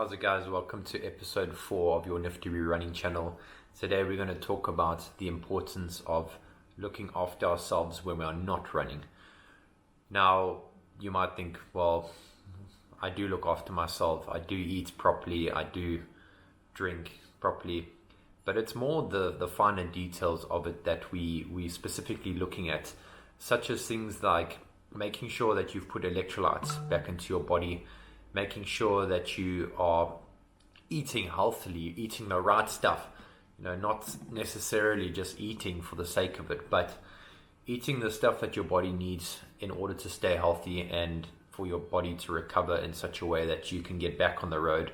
How's it, guys? Welcome to episode 4 of your Nifty Bru running channel. Today we're going to talk about the importance of looking after ourselves when we are not running. Now, you might think, well, I do look after myself, I do eat properly, I do drink properly, but it's more the finer details of it that we specifically looking at, such as things like making sure that you've put electrolytes back into your body, making sure that you are eating healthily, eating the right stuff, not necessarily just eating for the sake of it, but eating the stuff that your body needs in order to stay healthy and for your body to recover in such a way that you can get back on the road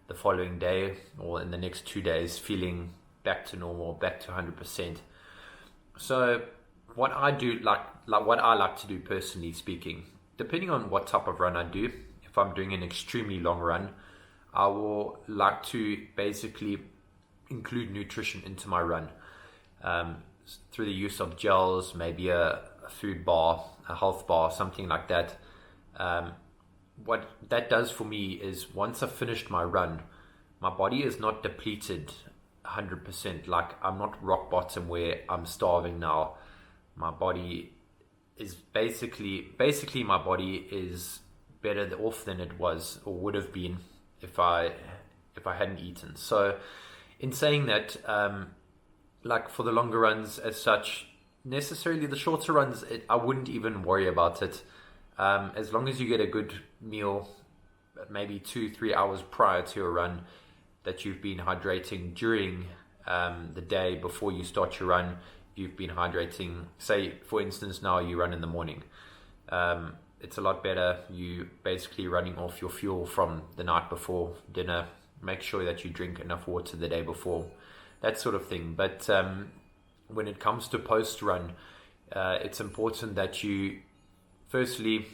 the following day or in the next 2 days feeling back to normal, back to 100%. So what I do, like what I like to do personally speaking, depending on what type of run I do, if I'm doing an extremely long run, I will like to basically include nutrition into my run through the use of gels, maybe a food bar, a health bar, something like that. What that does for me is once I've finished my run, my body is not depleted 100%. Like I'm not rock bottom where I'm starving now. My body is basically my body is better off than it was or would have been if I hadn't eaten. So in saying that, like for the longer runs as such, necessarily the shorter runs, I wouldn't even worry about it. As long as you get a good meal, maybe 2-3 hours prior to your run, that you've been hydrating during the day before you start your run, you've been hydrating, say for instance now you run in the morning. It's a lot better. You basically running off your fuel from the night before dinner. Make sure that you drink enough water the day before, that sort of thing. But when it comes to post-run, it's important that you firstly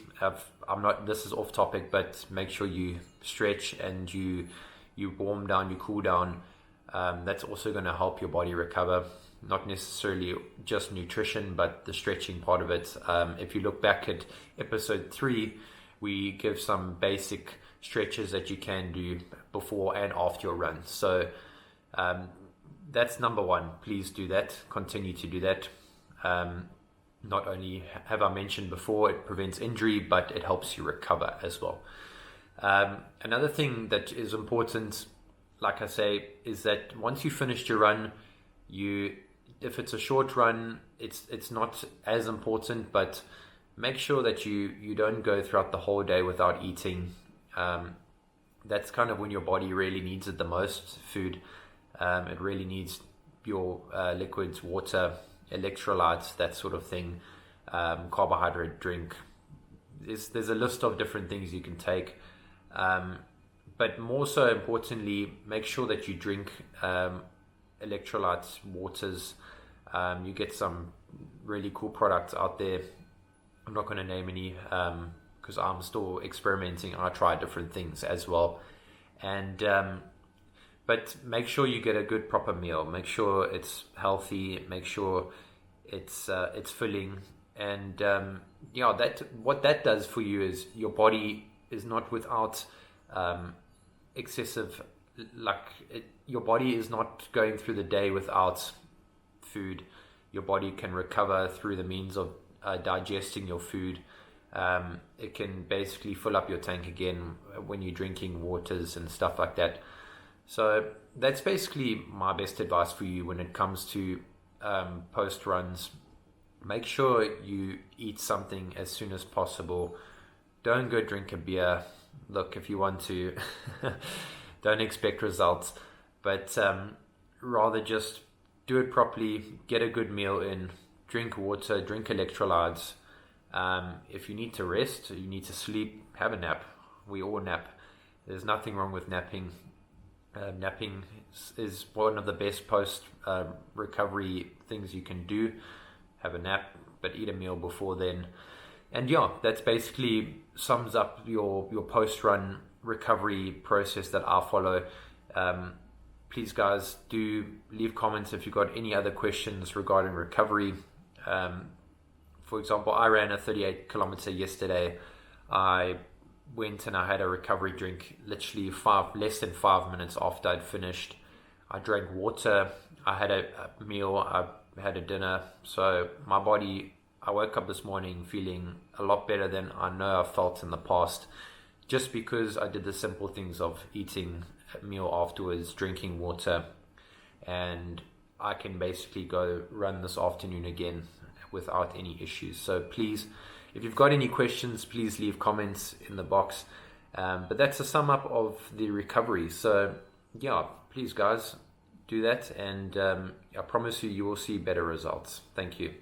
this is off topic, but make sure you stretch and you warm down, you cool down. That's also going to help your body recover. Not necessarily just nutrition, but the stretching part of it. If you look back at episode 3, we give some basic stretches that you can do before and after your run. So that's number one. Please do that. Continue to do that. Not only have I mentioned before, it prevents injury, but it helps you recover as well. Another thing that is important, like I say, is that once you finished your run, if it's a short run, it's not as important, but make sure that you don't go throughout the whole day without eating. That's kind of when your body really needs it the most, food. It really needs your liquids, water, electrolytes, that sort of thing, carbohydrate drink. There's a list of different things you can take. But more so importantly, make sure that you drink electrolytes, waters. You get some really cool products out there. I'm not going to name any because I'm still experimenting. I try different things as well, and but make sure you get a good proper meal. Make sure it's healthy. Make sure it's filling, and what that does for you is your body is not without excessive, your body is not going through the day without food. Your body can recover through the means of digesting your food. It can basically fill up your tank again when you're drinking waters and stuff like that. So that's basically my best advice for you when it comes to post runs. Make sure you eat something as soon as possible. Don't go drink a beer. Look, if you want to, don't expect results, but rather just do it properly, get a good meal in, drink water, drink electrolytes. If you need to rest, you need to sleep, have a nap. We all nap. There's nothing wrong with napping. Napping is one of the best post recovery things you can do. Have a nap, but eat a meal before then. And that's basically sums up your post-run recovery process that I follow. Please, guys, do leave comments if you've got any other questions regarding recovery. For example, I ran a 38 kilometer yesterday. I went and I had a recovery drink literally less than 5 minutes after I'd finished. I drank water, I had a meal, I had a dinner. So my body, I woke up this morning feeling a lot better than I know I've felt in the past, just because I did the simple things of eating a meal afterwards, drinking water, and I can basically go run this afternoon again without any issues. So please, if you've got any questions, please leave comments in the box. But that's a sum up of the recovery. So yeah, please guys, do that, and I promise you will see better results. Thank you.